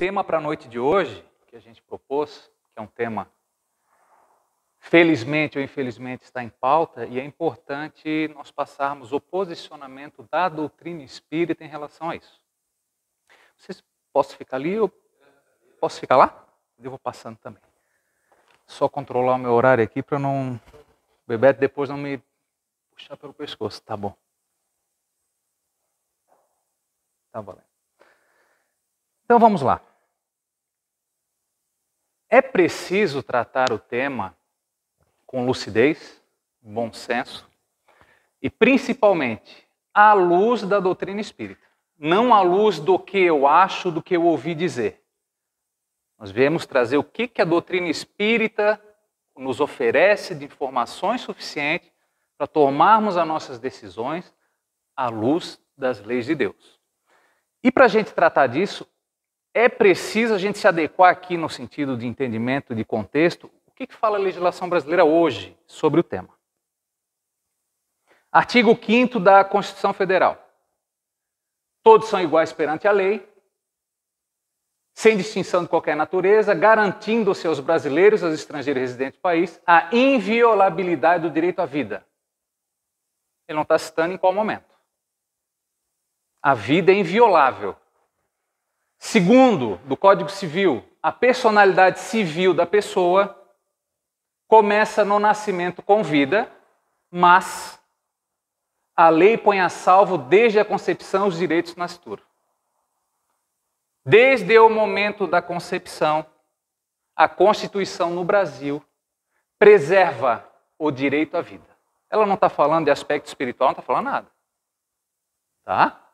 tema para a noite de hoje, que a gente propôs, que é um tema, felizmente ou infelizmente, está em pauta, e é importante nós passarmos o posicionamento da doutrina espírita em relação a isso. Vocês posso ficar ali ou posso ficar lá? Eu vou passando também. Só controlar o meu horário aqui para não... O Bebeto depois não me puxar pelo pescoço, tá bom. Tá valendo. Então vamos lá. É preciso tratar o tema com lucidez, bom senso e principalmente à luz da doutrina espírita, não à luz do que eu acho, do que eu ouvi dizer. Nós viemos trazer o que a doutrina espírita nos oferece de informações suficientes para tomarmos as nossas decisões à luz das leis de Deus. E para a gente tratar disso, é preciso a gente se adequar aqui no sentido de entendimento, de contexto, o que fala a legislação brasileira hoje sobre o tema. Artigo 5º da Constituição Federal. Todos são iguais perante a lei, sem distinção de qualquer natureza, garantindo aos seus brasileiros e aos estrangeiros residentes do país a inviolabilidade do direito à vida. Ele não está citando em qual momento. A vida é inviolável. Segundo, do Código Civil, a personalidade civil da pessoa começa no nascimento com vida, mas a lei põe a salvo desde a concepção os direitos do nascituro. Desde o momento da concepção, a Constituição no Brasil preserva o direito à vida. Ela não está falando de aspecto espiritual, não está falando nada. Tá?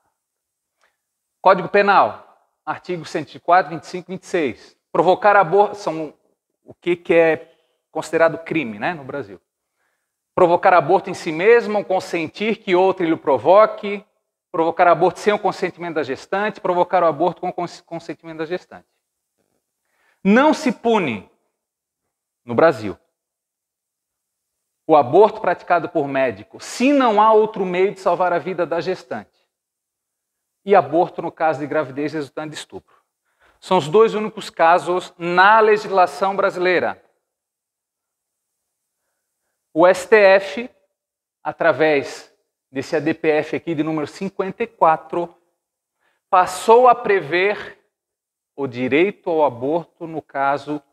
Código Penal, artigo 104, 25 e 26. Provocar aborto, são o que é considerado crime, né, no Brasil. Provocar aborto em si mesmo, consentir que outro lhe provoque, provocar aborto sem o consentimento da gestante, provocar o aborto com o consentimento da gestante. Não se pune, no Brasil, o aborto praticado por médico, se não há outro meio de salvar a vida da gestante. E aborto no caso de gravidez resultante de estupro. São os dois únicos casos na legislação brasileira. O STF, através desse ADPF aqui de número 54, passou a prever o direito ao aborto no caso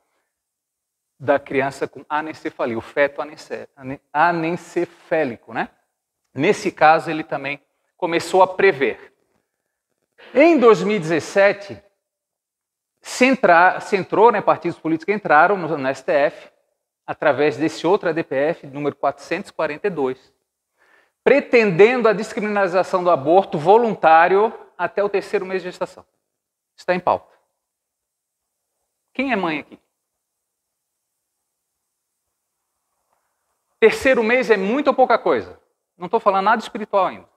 da criança com anencefalia, o feto anencefélico, né? Nesse caso, ele também começou a prever. Em 2017, se entrou, né, partidos políticos entraram no STF, através desse outro ADPF, número 442, pretendendo a descriminalização do aborto voluntário até o 3º mês de gestação. Está em pauta. Quem é mãe aqui? 3º mês é muito ou pouca coisa? Não estou falando nada espiritual ainda.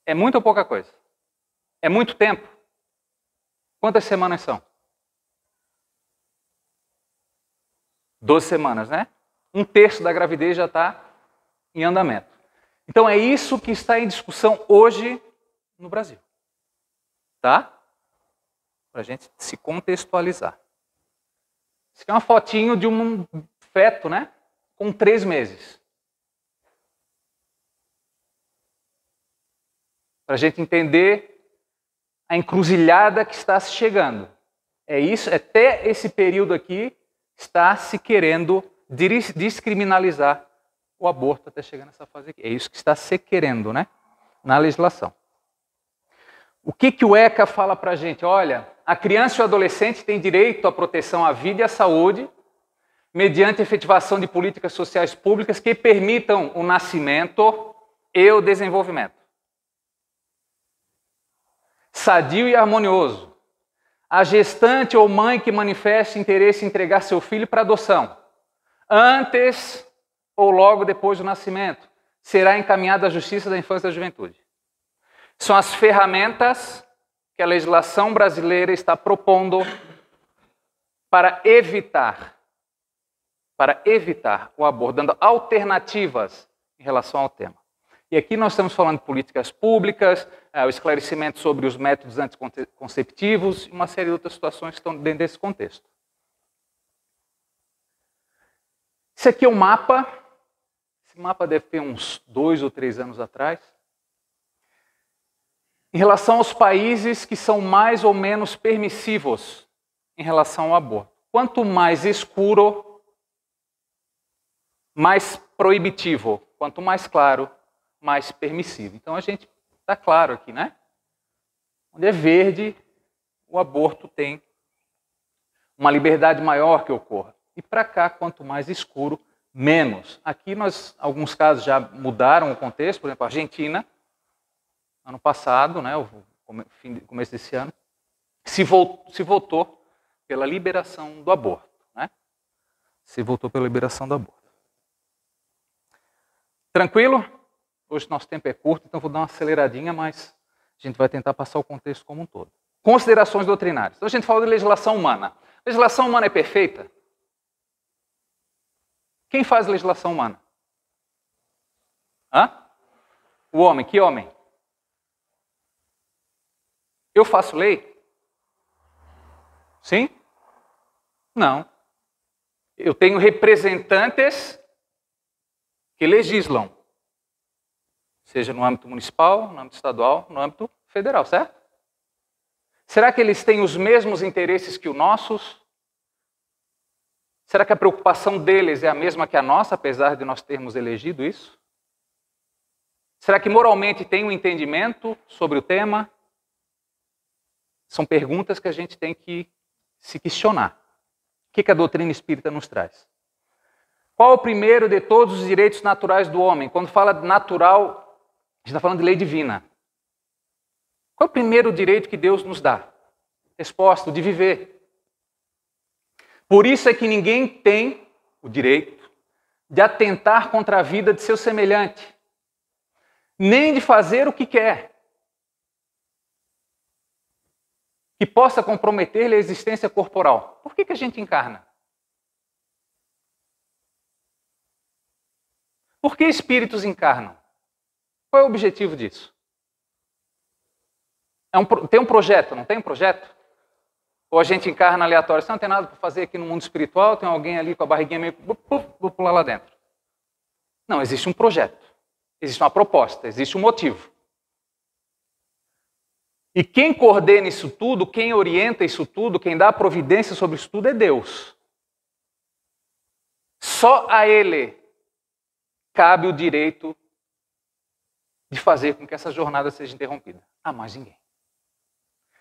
É muito ou pouca coisa? É muito tempo? Quantas semanas são? 12 semanas, né? 1/3 da gravidez já está em andamento. Então é isso que está em discussão hoje no Brasil. Tá? Para a gente se contextualizar. Isso aqui é uma fotinho de um feto, né? Com 3 meses. Para a gente entender a encruzilhada que está se chegando. É isso, até esse período aqui está se querendo descriminalizar o aborto até chegar nessa fase aqui. É isso que está se querendo, né? Na legislação. O que o ECA fala para a gente? Olha, a criança e o adolescente têm direito à proteção à vida e à saúde mediante a efetivação de políticas sociais públicas que permitam o nascimento e o desenvolvimento sadio e harmonioso. A gestante ou mãe que manifeste interesse em entregar seu filho para adoção, antes ou logo depois do nascimento, será encaminhada à Justiça da Infância e da Juventude. São as ferramentas que a legislação brasileira está propondo para evitar o aborto, dando alternativas em relação ao tema. E aqui nós estamos falando de políticas públicas, o esclarecimento sobre os métodos anticonceptivos e uma série de outras situações que estão dentro desse contexto. Esse aqui é um mapa. Esse mapa deve ter uns 2 ou 3 anos atrás. Em relação aos países que são mais ou menos permissivos em relação ao aborto. Quanto mais escuro, mais proibitivo. Quanto mais claro, mais permissivo. Então a gente está claro aqui, né? Onde é verde, o aborto tem uma liberdade maior que ocorra. E para cá, quanto mais escuro, menos. Aqui alguns casos já mudaram o contexto, por exemplo, a Argentina, ano passado, né, começo desse ano, se votou pela liberação do aborto. Né? Se votou pela liberação do aborto. Tranquilo? Hoje nosso tempo é curto, então vou dar uma aceleradinha, mas a gente vai tentar passar o contexto como um todo. Considerações doutrinárias. Então a gente fala de legislação humana. Legislação humana é perfeita? Quem faz legislação humana? Hã? O homem. Que homem? Eu faço lei? Sim? Não. Eu tenho representantes que legislam. Seja no âmbito municipal, no âmbito estadual, no âmbito federal, certo? Será que eles têm os mesmos interesses que os nossos? Será que a preocupação deles é a mesma que a nossa, apesar de nós termos elegido isso? Será que moralmente tem um entendimento sobre o tema? São perguntas que a gente tem que se questionar. O que a doutrina espírita nos traz? Qual o primeiro de todos os direitos naturais do homem? Quando fala de natural, a gente está falando de lei divina. Qual é o primeiro direito que Deus nos dá? Resposta, o de viver. Por isso é que ninguém tem o direito de atentar contra a vida de seu semelhante, nem de fazer o que quer, que possa comprometer-lhe a existência corporal. Por que a gente encarna? Por que espíritos encarnam? Qual é o objetivo disso? Tem um projeto, não tem um projeto? Ou a gente encarna aleatório, você não tem nada para fazer aqui no mundo espiritual, tem alguém ali com a barriguinha meio... vou pular lá dentro. Não, existe um projeto, existe uma proposta, existe um motivo. E quem coordena isso tudo, quem orienta isso tudo, quem dá providência sobre isso tudo é Deus. Só a Ele cabe o direito de fazer com que essa jornada seja interrompida. A mais ninguém.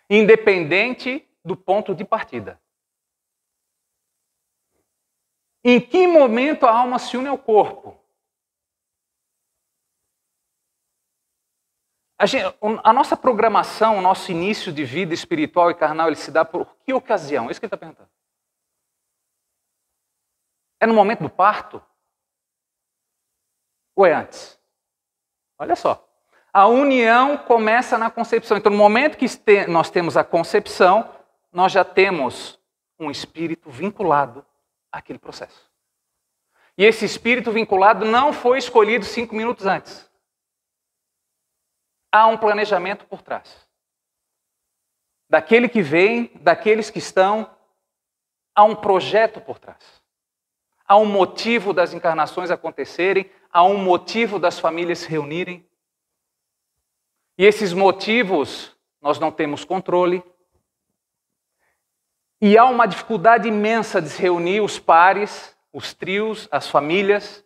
Independente do ponto de partida. Em que momento a alma se une ao corpo? A nossa programação, o nosso início de vida espiritual e carnal, ele se dá por que ocasião? É isso que ele está perguntando. É no momento do parto? Ou é antes? Olha só. A união começa na concepção. Então, no momento que nós temos a concepção, nós já temos um espírito vinculado àquele processo. E esse espírito vinculado não foi escolhido 5 minutos antes. Há um planejamento por trás. Daquele que vem, daqueles que estão, há um projeto por trás. Há um motivo das encarnações acontecerem, há um motivo das famílias se reunirem. E esses motivos nós não temos controle. E há uma dificuldade imensa de se reunir os pares, os trios, as famílias,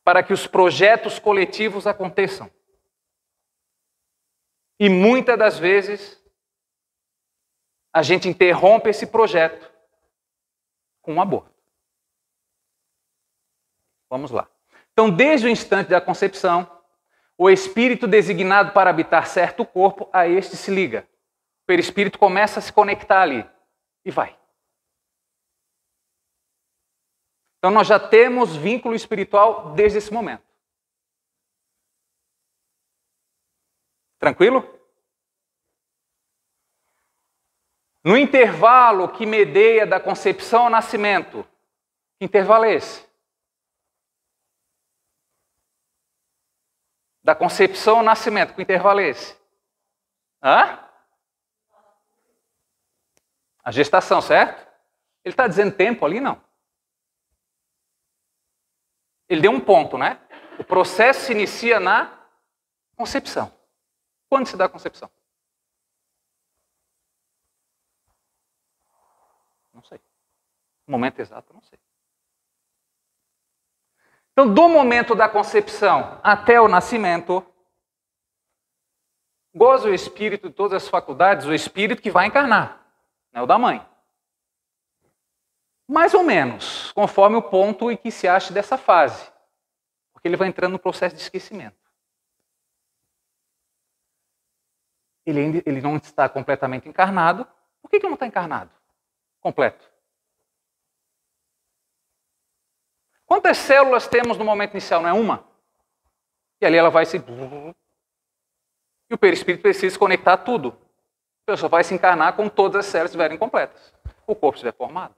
para que os projetos coletivos aconteçam. E muitas das vezes a gente interrompe esse projeto com um aborto. Vamos lá. Então, desde o instante da concepção, o espírito designado para habitar certo corpo, a este se liga. O perispírito começa a se conectar ali e vai. Então nós já temos vínculo espiritual desde esse momento. Tranquilo? No intervalo que medeia da concepção ao nascimento, que intervalo é esse? Da concepção ao nascimento, que intervalo é esse? Hã? A gestação, certo? Ele está dizendo tempo ali, não. Ele deu um ponto, né? O processo se inicia na concepção. Quando se dá a concepção? Não sei. O momento exato, não sei. Então, do momento da concepção até o nascimento, goza o espírito de todas as faculdades, o espírito que vai encarnar, não é o da mãe. Mais ou menos, conforme o ponto em que se acha dessa fase. Porque ele vai entrando no processo de esquecimento. Ele não está completamente encarnado. Por que ele não está encarnado? Completo. Quantas células temos no momento inicial? Não é uma? E ali ela vai se... E o perispírito precisa se conectar a tudo. A pessoa vai se encarnar quando todas as células estiverem completas. O corpo estiver formado.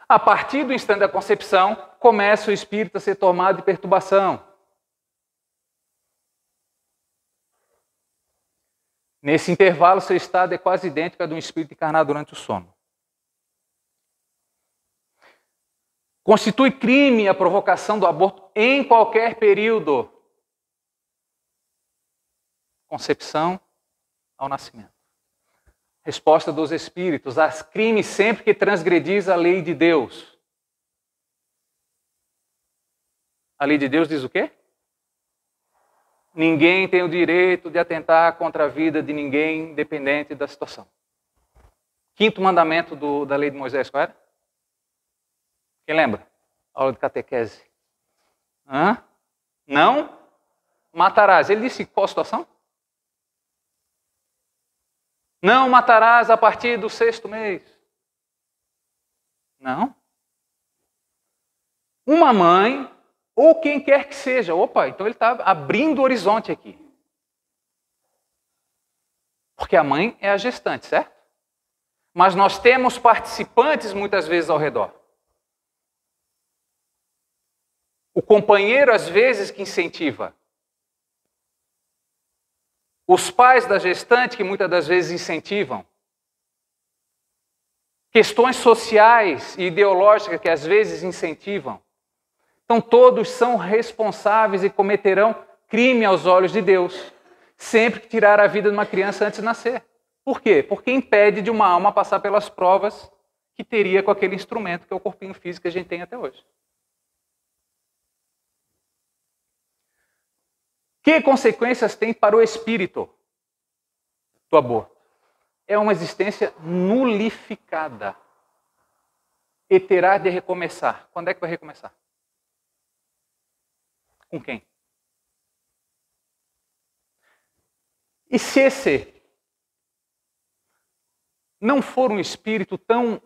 A partir do instante da concepção, começa o espírito a ser tomado de perturbação. Nesse intervalo, seu estado é quase idêntico ao de um espírito encarnado durante o sono. Constitui crime a provocação do aborto em qualquer período. Concepção ao nascimento. Resposta dos espíritos: há crime sempre que transgredis a lei de Deus. A lei de Deus diz o quê? Ninguém tem o direito de atentar contra a vida de ninguém, independente da situação. Quinto mandamento da lei de Moisés, qual era? Quem lembra? Aula de catequese. Hã? Não matarás. Ele disse qual situação? Não matarás a partir do 6º mês. Não. Uma mãe, ou quem quer que seja. Opa, então ele está abrindo o horizonte aqui. Porque a mãe é a gestante, certo? Mas nós temos participantes muitas vezes ao redor. O companheiro, às vezes, que incentiva. Os pais da gestante, que muitas das vezes incentivam. Questões sociais e ideológicas que às vezes incentivam. Então todos são responsáveis e cometerão crime aos olhos de Deus, sempre que tirar a vida de uma criança antes de nascer. Por quê? Porque impede de uma alma passar pelas provas que teria com aquele instrumento que é o corpinho físico que a gente tem até hoje. Que consequências tem para o espírito do aborto? É uma existência nulificada. E terá de recomeçar. Quando é que vai recomeçar? Com quem? E se esse não for um espírito tão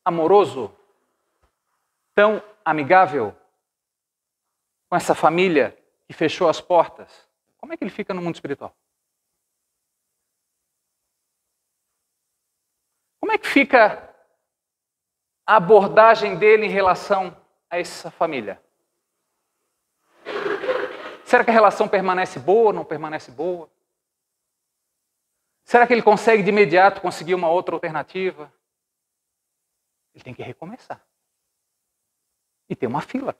amoroso, tão amigável, com essa família que fechou as portas, como é que ele fica no mundo espiritual? Como é que fica a abordagem dele em relação a essa família? Será que a relação permanece boa ou não permanece boa? Será que ele consegue de imediato conseguir uma outra alternativa? Ele tem que recomeçar. E tem uma fila.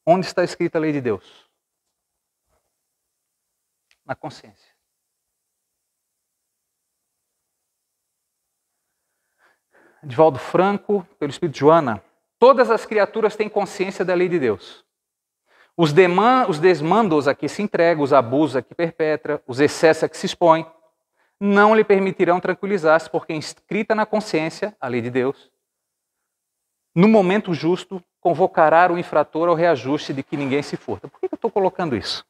Onde está escrita a lei de Deus? Na consciência. Divaldo Franco, pelo Espírito de Joana. Todas as criaturas têm consciência da lei de Deus. Os desmandos a que se entrega, os abusos a que perpetra, os excessos a que se expõe, não lhe permitirão tranquilizar-se, porque inscrita na consciência, a lei de Deus, no momento justo, convocará o infrator ao reajuste de que ninguém se furta. Por que eu estou colocando isso?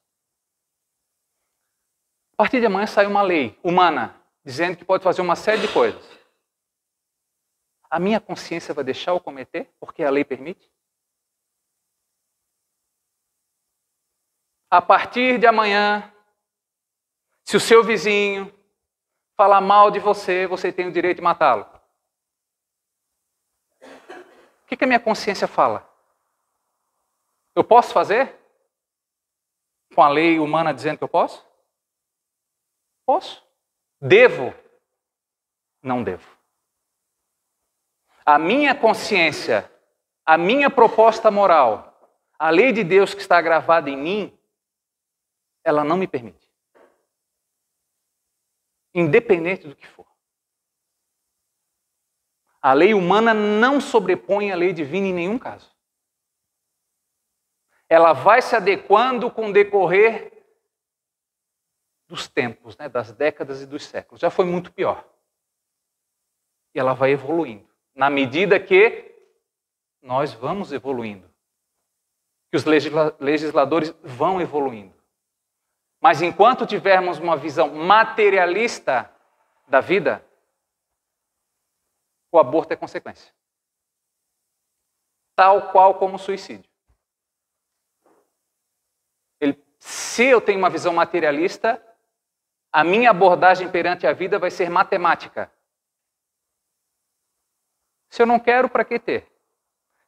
A partir de amanhã sai uma lei humana, dizendo que pode fazer uma série de coisas. A minha consciência vai deixar eu cometer, porque a lei permite? A partir de amanhã, se o seu vizinho falar mal de você, você tem o direito de matá-lo. O que a minha consciência fala? Eu posso fazer? Com a lei humana dizendo que eu posso? Posso. Devo? Não devo. A minha consciência, a minha proposta moral, a lei de Deus que está gravada em mim, ela não me permite. Independente do que for. A lei humana não sobrepõe a lei divina em nenhum caso. Ela vai se adequando com o decorrer dos tempos, né, das décadas e dos séculos. Já foi muito pior. E ela vai evoluindo. Na medida que nós vamos evoluindo. Que os legisladores vão evoluindo. Mas enquanto tivermos uma visão materialista da vida, o aborto é consequência. Tal qual como o suicídio. Se eu tenho uma visão materialista, a minha abordagem perante a vida vai ser matemática. Se eu não quero, para que ter?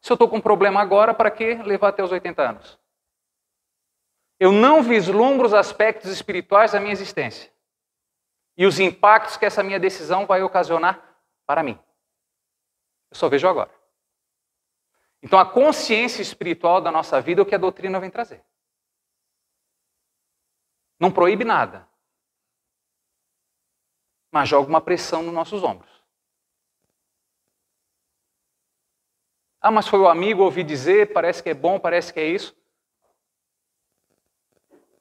Se eu estou com um problema agora, para que levar até os 80 anos? Eu não vislumbro os aspectos espirituais da minha existência e os impactos que essa minha decisão vai ocasionar para mim. Eu só vejo agora. Então a consciência espiritual da nossa vida é o que a doutrina vem trazer. Não proíbe nada, mas joga uma pressão nos nossos ombros. Ah, mas foi o amigo ouvir dizer, parece que é bom, parece que é isso.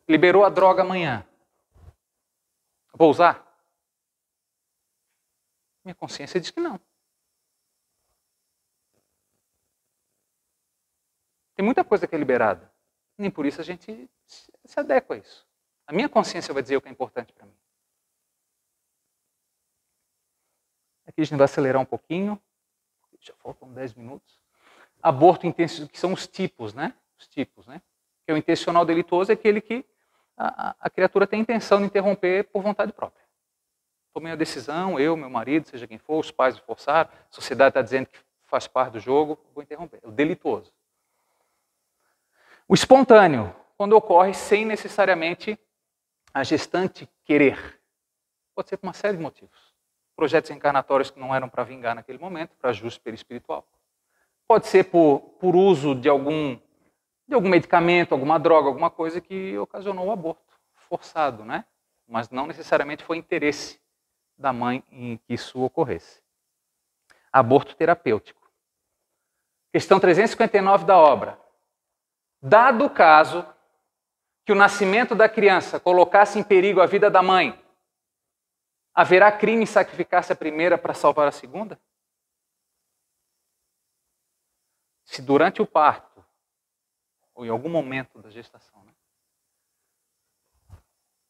Liberou a droga amanhã. Vou usar? Minha consciência diz que não. Tem muita coisa que é liberada. Nem por isso a gente se adequa a isso. A minha consciência vai dizer o que é importante para mim. Aqui a gente vai acelerar um pouquinho. Já faltam 10 minutos. Aborto intencional, que são os tipos, né? Os tipos, né? Que o intencional delituoso é aquele que a criatura tem a intenção de interromper por vontade própria. Tomei a decisão, eu, meu marido, seja quem for, os pais me forçaram, a sociedade está dizendo que faz parte do jogo, vou interromper. É o delituoso. O espontâneo, quando ocorre sem necessariamente a gestante querer. Pode ser por uma série de motivos. Projetos encarnatórios que não eram para vingar naquele momento, para ajuste perispiritual. Pode ser por uso de algum medicamento, alguma droga, alguma coisa que ocasionou o aborto forçado, né? Mas não necessariamente foi interesse da mãe em que isso ocorresse. Aborto terapêutico. Questão 359 da obra. Dado o caso que o nascimento da criança colocasse em perigo a vida da mãe, haverá crime em sacrificar-se a primeira para salvar a segunda? Se durante o parto, ou em algum momento da gestação, né,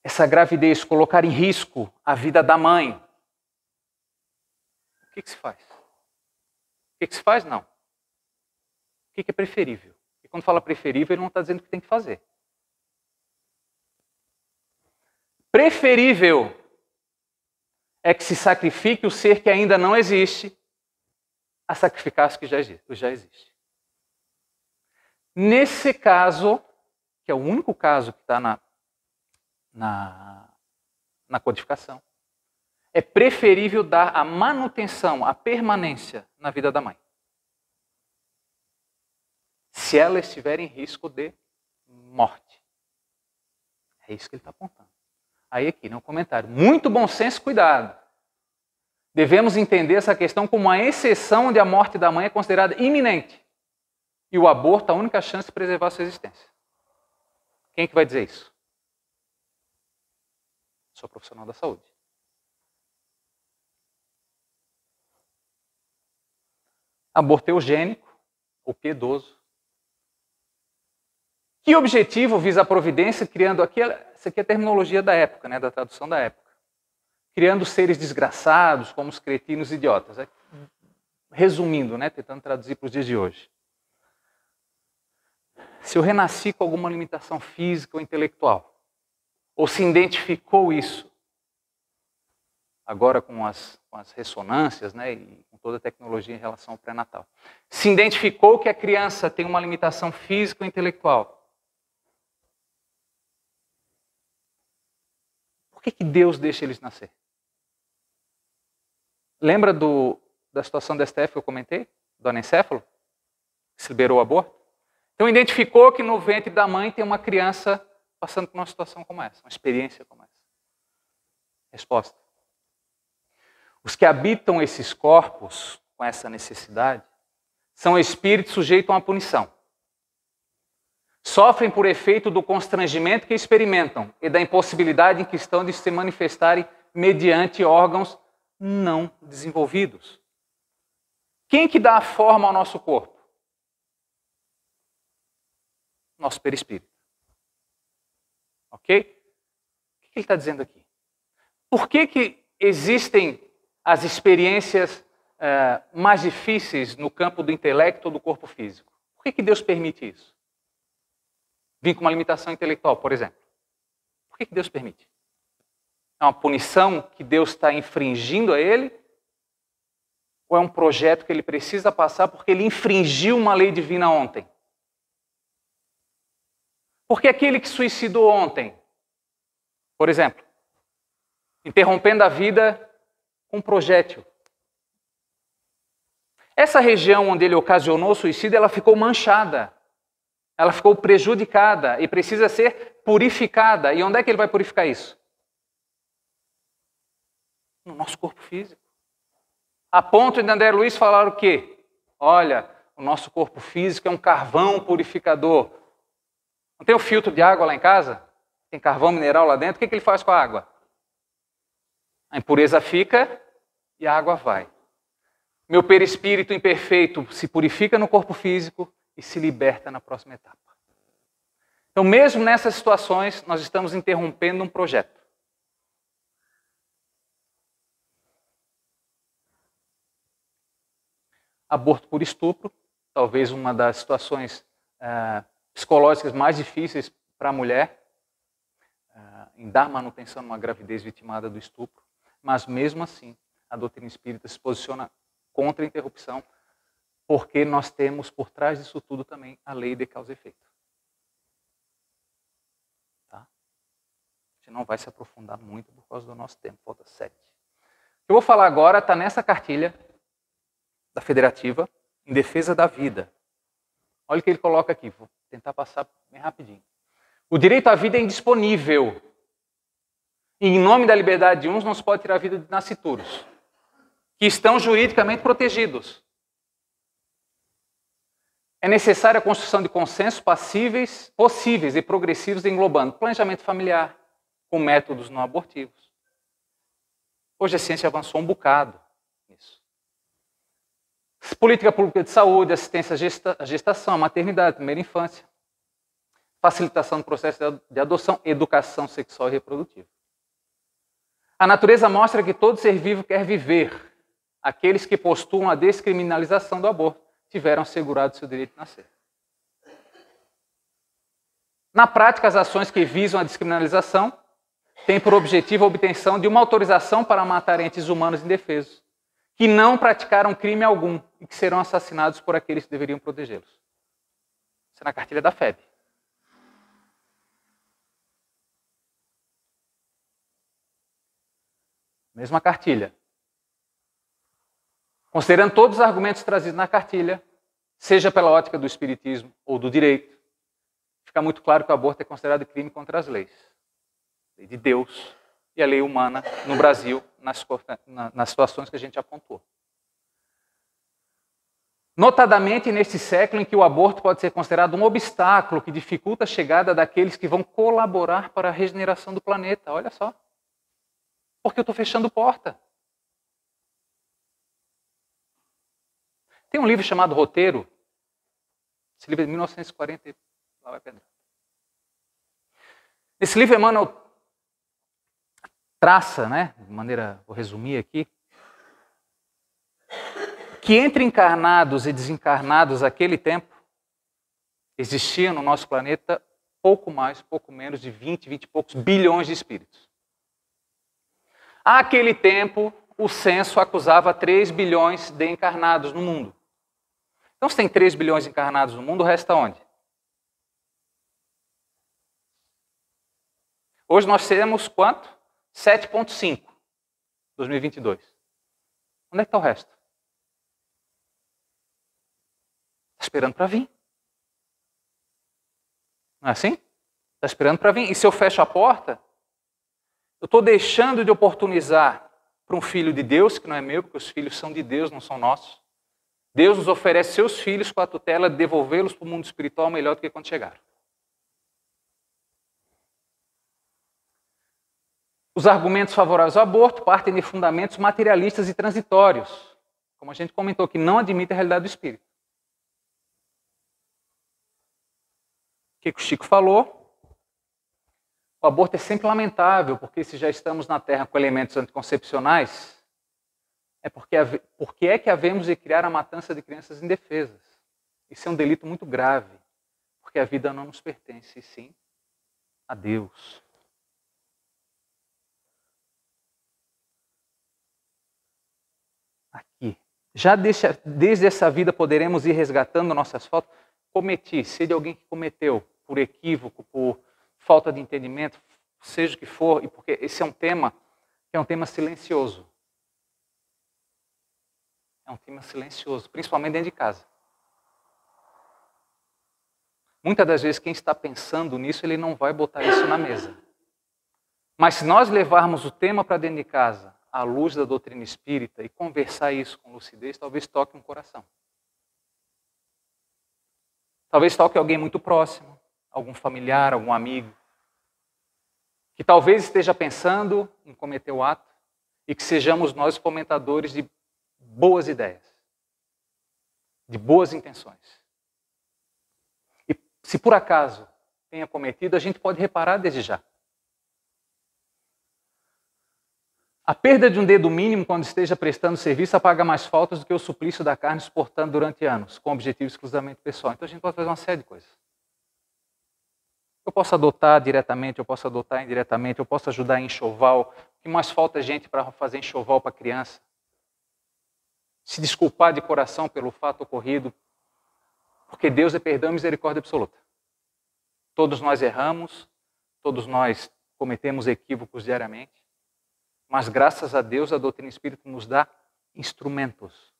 essa gravidez colocar em risco a vida da mãe, o que se faz? O que se faz? Não. O que é preferível? E quando fala preferível, ele não está dizendo o que tem que fazer. Preferível é que se sacrifique o ser que ainda não existe a sacrificar o que já existe. Nesse caso, que é o único caso que está na codificação, é preferível dar a manutenção, a permanência na vida da mãe. Se ela estiver em risco de morte. É isso que ele está apontando. Aí aqui, no comentário. Muito bom senso, cuidado. Devemos entender essa questão como uma exceção onde a morte da mãe é considerada iminente. E o aborto é a única chance de preservar a sua existência. Quem é que vai dizer isso? Sou profissional da saúde. Aborto eugênico ou piedoso. Que objetivo visa a providência criando essa aqui é a terminologia da época, né, da tradução da época. Criando seres desgraçados como os cretinos idiotas. Resumindo, né, tentando traduzir para os dias de hoje. Se eu renasci com alguma limitação física ou intelectual, ou se identificou isso, agora com as ressonâncias, né, e com toda a tecnologia em relação ao pré-natal. Se identificou que a criança tem uma limitação física ou intelectual. Por que Deus deixa eles nascer? Lembra da situação da Esther que eu comentei? Do anencéfalo? Que se liberou o aborto? Então identificou que no ventre da mãe tem uma criança passando por uma situação como essa, uma experiência como essa. Resposta. Os que habitam esses corpos com essa necessidade são espíritos sujeitos a uma punição. Sofrem por efeito do constrangimento que experimentam e da impossibilidade em que estão de se manifestarem mediante órgãos não desenvolvidos. Quem que dá a forma ao nosso corpo? Nosso perispírito. Ok? O que ele está dizendo aqui? Por que existem as experiências mais difíceis no campo do intelecto ou do corpo físico? Por que Deus permite isso? Vim com uma limitação intelectual, por exemplo. Por que Deus permite? É uma punição que Deus está infringindo a ele? Ou é um projeto que ele precisa passar porque ele infringiu uma lei divina ontem? Porque aquele que suicidou ontem, por exemplo, interrompendo a vida com um projétil. Essa região onde ele ocasionou o suicídio, ela ficou manchada. Ela ficou prejudicada e precisa ser purificada. E onde é que ele vai purificar isso? No nosso corpo físico. A ponto de André Luiz falar o quê? Olha, o nosso corpo físico é um carvão purificador. Não tem o filtro de água lá em casa? Tem carvão mineral lá dentro? O que ele faz com a água? A impureza fica e a água vai. Meu perispírito imperfeito se purifica no corpo físico e se liberta na próxima etapa. Então, mesmo nessas situações, nós estamos interrompendo um projeto. Aborto por estupro, talvez uma das situações psicológicas mais difíceis para a mulher, em dar manutenção numa gravidez vitimada do estupro, mas mesmo assim, a doutrina espírita se posiciona contra a interrupção, porque nós temos por trás disso tudo também a lei de causa e efeito. Tá? A gente não vai se aprofundar muito por causa do nosso tempo, falta 7. O que eu vou falar agora está nessa cartilha da Federativa, em defesa da vida. Olha o que ele coloca aqui, vou tentar passar bem rapidinho. O direito à vida é indisponível. E em nome da liberdade de uns, não se pode tirar a vida de nascituros, que estão juridicamente protegidos. É necessária a construção de consensos possíveis e progressivos, englobando planejamento familiar, com métodos não abortivos. Hoje a ciência avançou um bocado nisso. Política pública de saúde, assistência à gestação, à maternidade, primeira infância, facilitação do processo de adoção, educação sexual e reprodutiva. A natureza mostra que todo ser vivo quer viver. Aqueles que postulam a descriminalização do aborto tiveram assegurado seu direito de nascer. Na prática, as ações que visam a descriminalização têm por objetivo a obtenção de uma autorização para matar entes humanos indefesos, que não praticaram crime algum e que serão assassinados por aqueles que deveriam protegê-los. Isso é na cartilha da FEB. Mesma cartilha. Considerando todos os argumentos trazidos na cartilha, seja pela ótica do espiritismo ou do direito, fica muito claro que o aborto é considerado crime contra as leis. A lei de Deus e a lei humana no Brasil, nas situações que a gente apontou. Notadamente neste século em que o aborto pode ser considerado um obstáculo que dificulta a chegada daqueles que vão colaborar para a regeneração do planeta. Olha só. Porque eu estou fechando porta. Tem um livro chamado Roteiro. Esse livro é de 1940. Lá vai pedrar. Nesse livro, Emmanuel traça, de maneira, vou resumir aqui, que entre encarnados e desencarnados naquele tempo, existia no nosso planeta pouco mais, pouco menos de 20 e poucos bilhões de espíritos. Àquele tempo, o censo acusava 3 bilhões de encarnados no mundo. Então, se tem 3 bilhões encarnados no mundo, resta onde? Hoje nós temos quanto? 7,5 em 2022. Onde é que está o resto? Está esperando para vir. Não é assim? Está esperando para vir. E se eu fecho a porta, eu estou deixando de oportunizar para um filho de Deus, que não é meu, porque os filhos são de Deus, não são nossos. Deus nos oferece seus filhos com a tutela de devolvê-los para o mundo espiritual melhor do que quando chegaram. Os argumentos favoráveis ao aborto partem de fundamentos materialistas e transitórios, como a gente comentou, que não admitem a realidade do espírito. O que o Chico falou? O aborto é sempre lamentável, porque se já estamos na Terra com elementos anticoncepcionais, porque é que havemos de criar a matança de crianças indefesas? Isso é um delito muito grave, porque a vida não nos pertence, e sim a Deus. Aqui. Já desde essa vida poderemos ir resgatando nossas faltas. Cometi, seja alguém que cometeu por equívoco, por falta de entendimento, seja o que for, e porque esse é um tema que é um tema silencioso. É um tema silencioso, principalmente dentro de casa. Muitas das vezes quem está pensando nisso, ele não vai botar isso na mesa. Mas se nós levarmos o tema para dentro de casa, à luz da doutrina espírita, e conversar isso com lucidez, talvez toque um coração. Talvez toque alguém muito próximo, algum familiar, algum amigo, que talvez esteja pensando em cometer o ato, e que sejamos nós fomentadores de boas ideias, de boas intenções. E se por acaso tenha cometido, a gente pode reparar desde já. A perda de um dedo mínimo quando esteja prestando serviço apaga mais faltas do que o suplício da carne suportando durante anos, com objetivo exclusivamente pessoal. Então a gente pode fazer uma série de coisas. Eu posso adotar diretamente, eu posso adotar indiretamente, eu posso ajudar em enxoval. O que mais falta é gente para fazer enxoval para criança? Se desculpar de coração pelo fato ocorrido, porque Deus é perdão e misericórdia absoluta. Todos nós erramos, todos nós cometemos equívocos diariamente, mas graças a Deus a doutrina espírita nos dá instrumentos,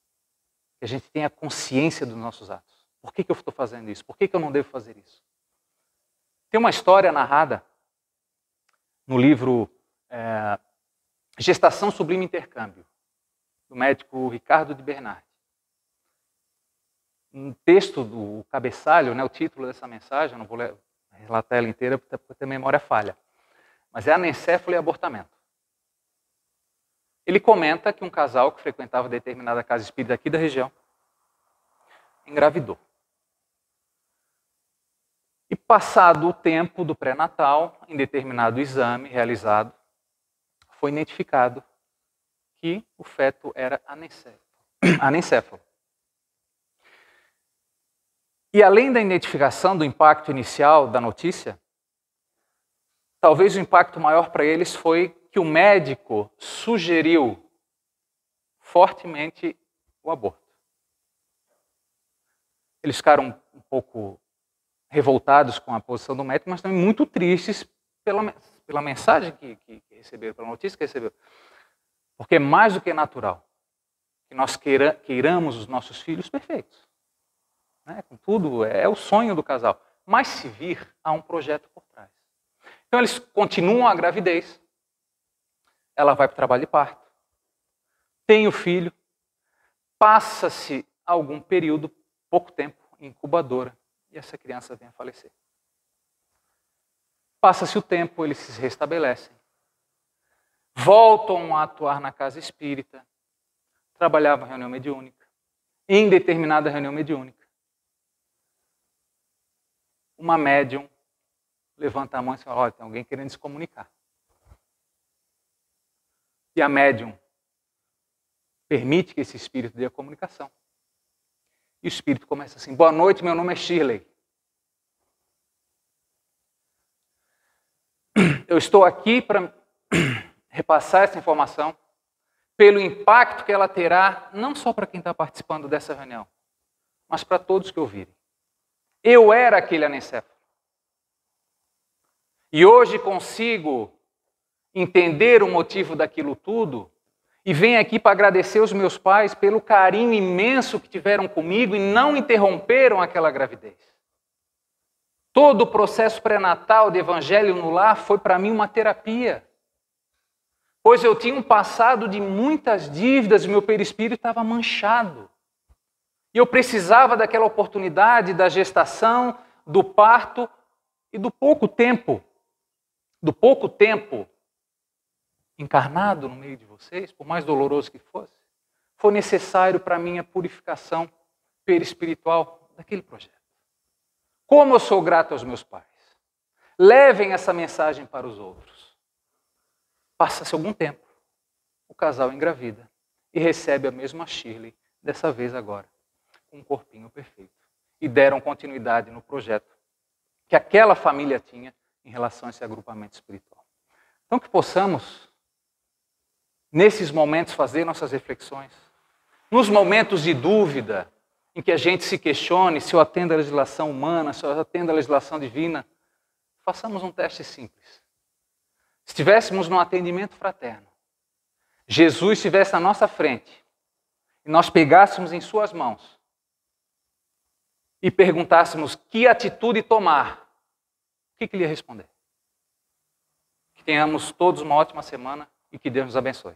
que a gente tenha consciência dos nossos atos. Por que eu estou fazendo isso? Por que eu não devo fazer isso? Tem uma história narrada no livro Gestação Sublime Intercâmbio, do médico Ricardo de Bernardi. Um texto do cabeçalho, o título dessa mensagem, não vou relatar ela inteira porque a memória falha, mas é anencéfalo e abortamento. Ele comenta que um casal que frequentava determinada casa espírita aqui da região engravidou. E passado o tempo do pré-natal, em determinado exame realizado, foi identificado que o feto era anencéfalo. E além da identificação do impacto inicial da notícia, talvez o impacto maior para eles foi que o médico sugeriu fortemente o aborto. Eles ficaram um pouco revoltados com a posição do médico, mas também muito tristes pela mensagem que receberam, pela notícia que receberam. Porque é mais do que natural que nós queiramos os nossos filhos perfeitos. Contudo, é o sonho do casal. Mas se vir, há um projeto por trás. Então eles continuam a gravidez. Ela vai para o trabalho de parto. Tem o filho. Passa-se algum período, pouco tempo, em incubadora. E essa criança vem a falecer. Passa-se o tempo, eles se restabelecem. Voltam a atuar na casa espírita. Trabalhavam em reunião mediúnica. Em determinada reunião mediúnica, uma médium levanta a mão e fala: olha, tem alguém querendo se comunicar. E a médium permite que esse espírito dê a comunicação. E o espírito começa assim: boa noite, meu nome é Shirley. Eu estou aqui para repassar essa informação, pelo impacto que ela terá, não só para quem está participando dessa reunião, mas para todos que ouvirem. Eu era aquele anencefalo. E hoje consigo entender o motivo daquilo tudo e venho aqui para agradecer os meus pais pelo carinho imenso que tiveram comigo e não interromperam aquela gravidez. Todo o processo pré-natal de Evangelho no Lar foi para mim uma terapia. Pois eu tinha um passado de muitas dívidas e meu perispírito estava manchado. E eu precisava daquela oportunidade da gestação, do parto e do pouco tempo encarnado no meio de vocês, por mais doloroso que fosse, foi necessário para a minha purificação perispiritual daquele projeto. Como eu sou grato aos meus pais. Levem essa mensagem para os outros. Passa-se algum tempo, o casal engravida e recebe a mesma Shirley, dessa vez agora, com um corpinho perfeito. E deram continuidade no projeto que aquela família tinha em relação a esse agrupamento espiritual. Então que possamos, nesses momentos, fazer nossas reflexões. Nos momentos de dúvida, em que a gente se questione se eu atendo a legislação humana, se eu atendo a legislação divina, façamos um teste simples. Se estivéssemos num atendimento fraterno, Jesus estivesse na nossa frente, e nós pegássemos em suas mãos, e perguntássemos que atitude tomar, o que ele ia responder? Que tenhamos todos uma ótima semana e que Deus nos abençoe.